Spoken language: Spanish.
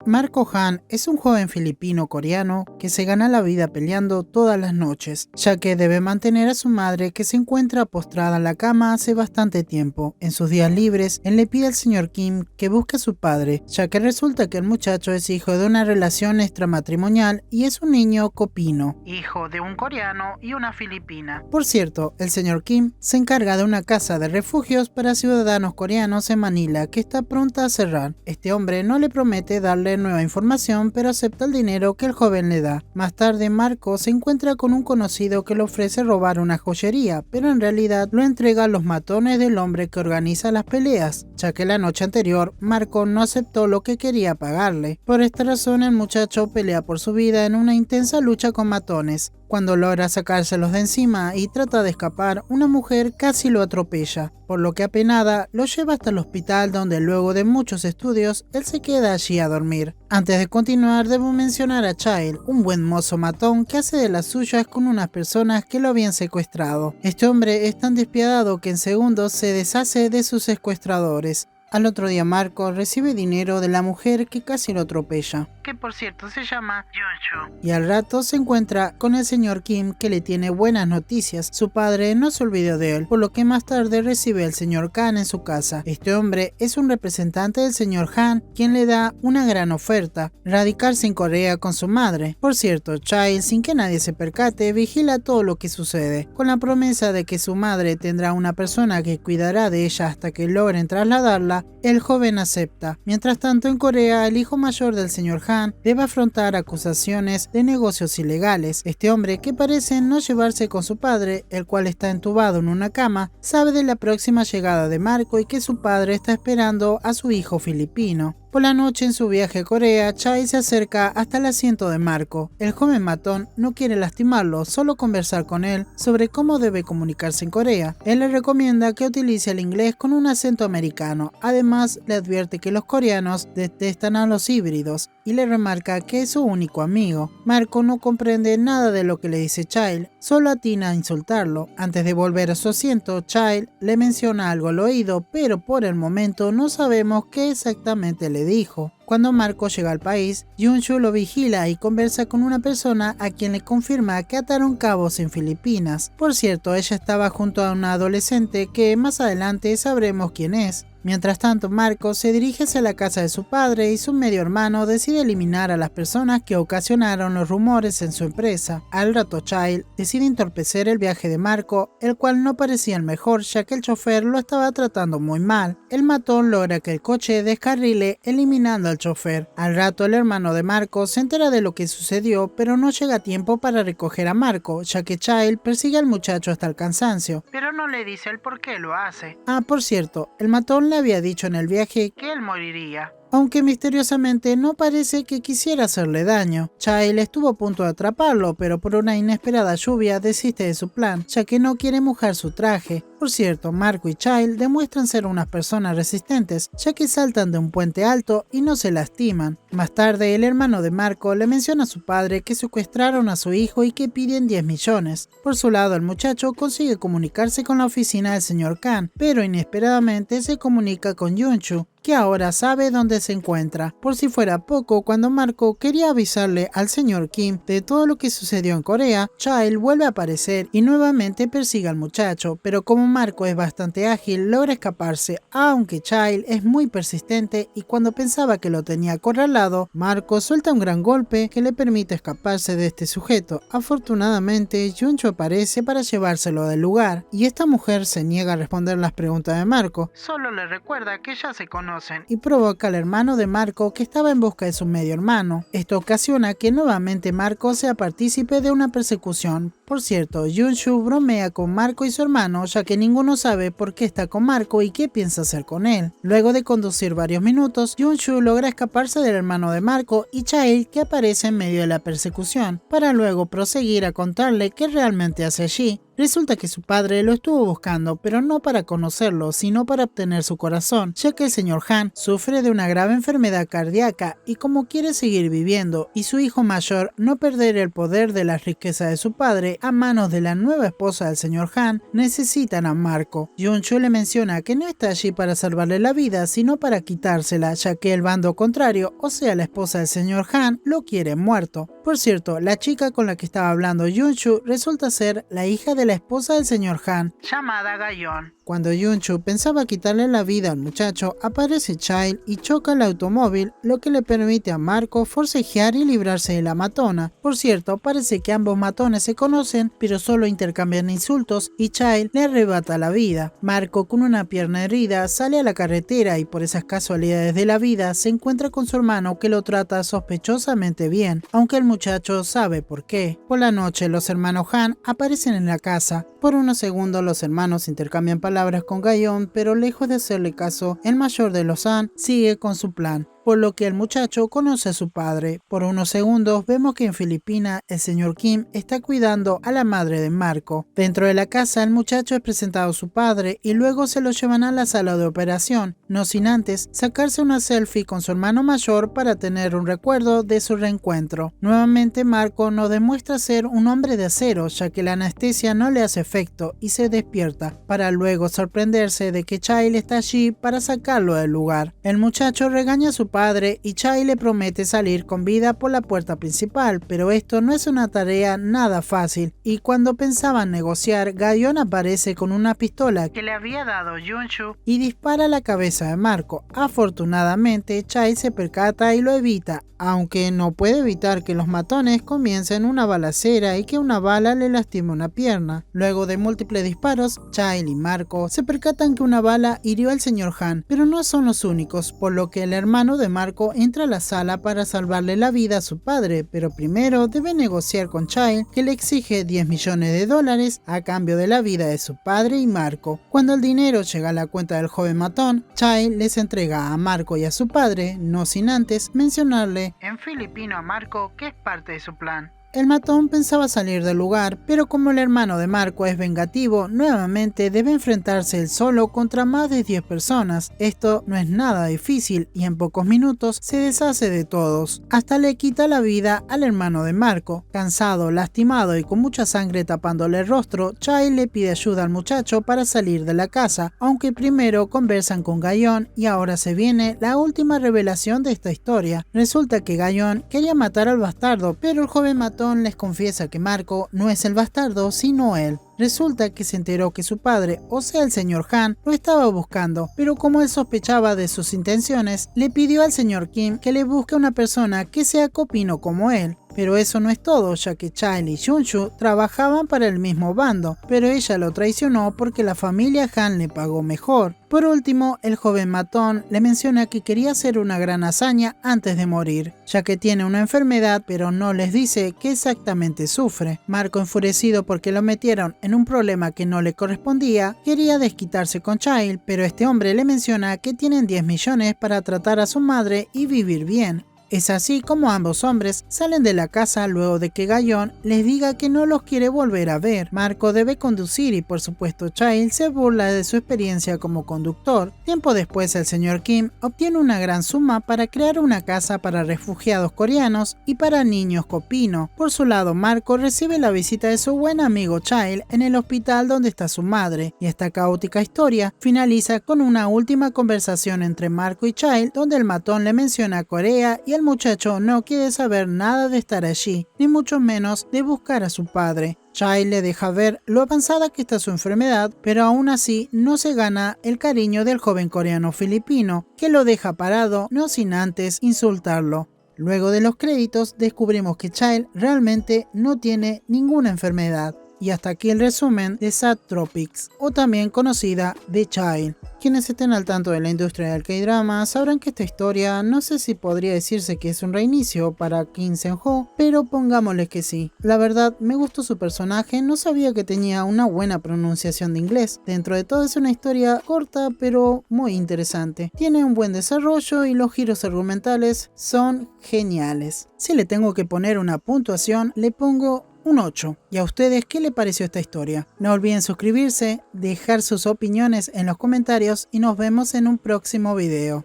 Marco Han es un joven filipino-coreano que se gana la vida peleando todas las noches, ya que debe mantener a su madre que se encuentra postrada en la cama hace bastante tiempo. En sus días libres, él le pide al señor Kim que busque a su padre, ya que resulta que el muchacho es hijo de una relación extramatrimonial y es un niño copino, hijo de un coreano y una filipina. Por cierto, el señor Kim se encarga de una casa de refugios para ciudadanos coreanos en Manila que está pronta a cerrar. Este hombre no le promete darle nueva información, pero acepta el dinero que el joven le da. Más tarde, Marco se encuentra con un conocido que le ofrece robar una joyería, pero en realidad lo entrega a los matones del hombre que organiza las peleas, ya que la noche anterior Marco no aceptó lo que quería pagarle. Por esta razón, el muchacho pelea por su vida en una intensa lucha con matones. Cuando logra sacárselos de encima y trata de escapar, una mujer casi lo atropella, por lo que apenada lo lleva hasta el hospital, donde luego de muchos estudios él se queda allí a dormir. Antes de continuar, debo mencionar a Child, un buen mozo matón que hace de las suyas con unas personas que lo habían secuestrado. Este hombre es tan despiadado que en segundos se deshace de sus secuestradores. Al otro día Marco recibe dinero de la mujer que casi lo atropella, que por cierto se llama Yonshu, y al rato se encuentra con el señor Kim, que le tiene buenas noticias. Su padre no se olvidó de él, por lo que más tarde recibe al señor Kan en su casa. Este hombre es un representante del señor Han, quien le da una gran oferta: radicarse en Corea con su madre. Por cierto, Child, sin que nadie se percate, vigila todo lo que sucede, con la promesa de que su madre tendrá una persona que cuidará de ella hasta que logren trasladarla. El joven acepta. Mientras tanto, en Corea, el hijo mayor del señor Han debe afrontar acusaciones de negocios ilegales. Este hombre, que parece no llevarse con su padre, el cual está entubado en una cama, sabe de la próxima llegada de Marco y que su padre está esperando a su hijo filipino. Por la noche, en su viaje a Corea, Chai se acerca hasta el asiento de Marco. El joven matón no quiere lastimarlo, solo conversar con él sobre cómo debe comunicarse en Corea. Él le recomienda que utilice el inglés con un acento americano. Además, le advierte que los coreanos detestan a los híbridos y le remarca que es su único amigo. Marco no comprende nada de lo que le dice Child, solo atina a insultarlo. Antes de volver a su asiento, Child le menciona algo al oído, pero por el momento no sabemos qué exactamente le dijo. Cuando Marco llega al país, Yonshu lo vigila y conversa con una persona a quien le confirma que ataron cabos en Filipinas. Por cierto, ella estaba junto a una adolescente que más adelante sabremos quién es. Mientras tanto, Marco se dirige hacia la casa de su padre y su medio hermano decide eliminar a las personas que ocasionaron los rumores en su empresa. Al rato, Child decide entorpecer el viaje de Marco, el cual no parecía el mejor, ya que el chofer lo estaba tratando muy mal. El matón logra que el coche descarrile, eliminando al chofer. Al rato, el hermano de Marco se entera de lo que sucedió, pero no llega a tiempo para recoger a Marco, ya que Child persigue al muchacho hasta el cansancio, pero no le dice el por qué lo hace. Por cierto, el matón le había dicho en el viaje que él moriría, aunque misteriosamente no parece que quisiera hacerle daño. Child estuvo a punto de atraparlo, pero por una inesperada lluvia desiste de su plan, ya que no quiere mojar su traje. Por cierto, Marco y Child demuestran ser unas personas resistentes, ya que saltan de un puente alto y no se lastiman. Más tarde, el hermano de Marco le menciona a su padre que secuestraron a su hijo y que piden 10 millones. Por su lado, el muchacho consigue comunicarse con la oficina del señor Kan, pero inesperadamente se comunica con Yonshu, que ahora sabe dónde se encuentra. Por si fuera poco, cuando Marco quería avisarle al señor Kim de todo lo que sucedió en Corea, Child vuelve a aparecer y nuevamente persigue al muchacho, pero como Marco es bastante ágil, logra escaparse, aunque Child es muy persistente y cuando pensaba que lo tenía acorralado, Marco suelta un gran golpe que le permite escaparse de este sujeto. Afortunadamente, Yonshu aparece para llevárselo del lugar, y esta mujer se niega a responder las preguntas de Marco, solo le recuerda que ya se conocen, y provoca al hermano de Marco, que estaba en busca de su medio hermano. Esto ocasiona que nuevamente Marco sea partícipe de una persecución. Por cierto, Yonshu bromea con Marco y su hermano, ya que ninguno sabe por qué está con Marco y qué piensa hacer con él. Luego de conducir varios minutos, Yonshu logra escaparse del hermano de Marco y Child, que aparece en medio de la persecución, para luego proseguir a contarle qué realmente hace allí. Resulta que su padre lo estuvo buscando, pero no para conocerlo, sino para obtener su corazón, ya que el señor Han sufre de una grave enfermedad cardíaca y como quiere seguir viviendo y su hijo mayor no perder el poder de las riquezas de su padre a manos de la nueva esposa del señor Han, necesitan a Marco. Yunchu le menciona que no está allí para salvarle la vida, sino para quitársela, ya que el bando contrario, o sea la esposa del señor Han, lo quiere muerto. Por cierto, la chica con la que estaba hablando Yunchu resulta ser la hija de la esposa del señor Han, llamada Gayon. Cuando Yunchu pensaba quitarle la vida al muchacho, aparece Child y choca el automóvil, lo que le permite a Marco forcejear y librarse de la matona. Por cierto, parece que ambos matones se conocen, pero solo intercambian insultos y Child le arrebata la vida. Marco, con una pierna herida, sale a la carretera y por esas casualidades de la vida se encuentra con su hermano que lo trata sospechosamente bien, aunque el muchacho sabe por qué. Por la noche, los hermanos Han aparecen en la casa. Por unos segundos los hermanos intercambian palabras con Gayon, pero lejos de hacerle caso, el mayor de los Han sigue con su plan, por lo que el muchacho conoce a su padre. Por unos segundos vemos que en Filipinas el señor Kim está cuidando a la madre de Marco. Dentro de la casa el muchacho es presentado a su padre y luego se lo llevan a la sala de operación, no sin antes sacarse una selfie con su hermano mayor para tener un recuerdo de su reencuentro. Nuevamente Marco nos demuestra ser un hombre de acero, ya que la anestesia no le hace efecto y se despierta, para luego sorprenderse de que Child está allí para sacarlo del lugar. El muchacho regaña a su padre y Child le promete salir con vida por la puerta principal, pero esto no es una tarea nada fácil, y cuando pensaban negociar, Gayon aparece con una pistola que le había dado Yunchu y dispara a la cabeza de Marco. Afortunadamente, Child se percata y lo evita, aunque no puede evitar que los matones comiencen una balacera y que una bala le lastime una pierna. Luego de múltiples disparos, Child y Marco se percatan que una bala hirió al señor Han, pero no son los únicos, por lo que el hermano de Marco entra a la sala para salvarle la vida a su padre, pero primero debe negociar con Child, que le exige $10 millones a cambio de la vida de su padre y Marco. Cuando el dinero llega a la cuenta del joven matón, Child les entrega a Marco y a su padre, no sin antes mencionarle en filipino a Marco que es parte de su plan. El matón pensaba salir del lugar, pero como el hermano de Marco es vengativo, nuevamente debe enfrentarse él solo contra más de 10 personas. Esto no es nada difícil y en pocos minutos se deshace de todos. Hasta le quita la vida al hermano de Marco. Cansado, lastimado y con mucha sangre tapándole el rostro, Child le pide ayuda al muchacho para salir de la casa, aunque primero conversan con Gayon y ahora se viene la última revelación de esta historia. Resulta que Gayon quería matar al bastardo, pero el joven matón les confiesa que Marco no es el bastardo, sino él. Resulta que se enteró que su padre, o sea el señor Han, lo estaba buscando, pero como él sospechaba de sus intenciones, le pidió al señor Kim que le busque una persona que sea copino como él. Pero eso no es todo, ya que Child y Yunchu trabajaban para el mismo bando, pero ella lo traicionó porque la familia Han le pagó mejor. Por último, el joven matón le menciona que quería hacer una gran hazaña antes de morir, ya que tiene una enfermedad, pero no les dice qué exactamente sufre. Marco, enfurecido porque lo metieron en un problema que no le correspondía, quería desquitarse con Child, pero este hombre le menciona que tienen 10 millones para tratar a su madre y vivir bien. Es así como ambos hombres salen de la casa luego de que Gayon les diga que no los quiere volver a ver. Marco debe conducir y por supuesto Child se burla de su experiencia como conductor. Tiempo después el señor Kim obtiene una gran suma para crear una casa para refugiados coreanos y para niños copino. Por su lado, Marco recibe la visita de su buen amigo Child en el hospital donde está su madre, y esta caótica historia finaliza con una última conversación entre Marco y Child donde el matón le menciona a Corea y el muchacho no quiere saber nada de estar allí, ni mucho menos de buscar a su padre. Child le deja ver lo avanzada que está su enfermedad, pero aún así no se gana el cariño del joven coreano filipino, que lo deja parado no sin antes insultarlo. Luego de los créditos descubrimos que Child realmente no tiene ninguna enfermedad. Y hasta aquí el resumen de Sad Tropics, o también conocida The Child. Quienes estén al tanto de la industria del K-drama sabrán que esta historia no sé si podría decirse que es un reinicio para Kim Seon-ho, pero pongámosle que sí. La verdad, me gustó su personaje, no sabía que tenía una buena pronunciación de inglés. Dentro de todo es una historia corta pero muy interesante. Tiene un buen desarrollo y los giros argumentales son geniales. Si le tengo que poner una puntuación, le pongo Un 8. ¿Y a ustedes qué les pareció esta historia? No olviden suscribirse, dejar sus opiniones en los comentarios y nos vemos en un próximo video.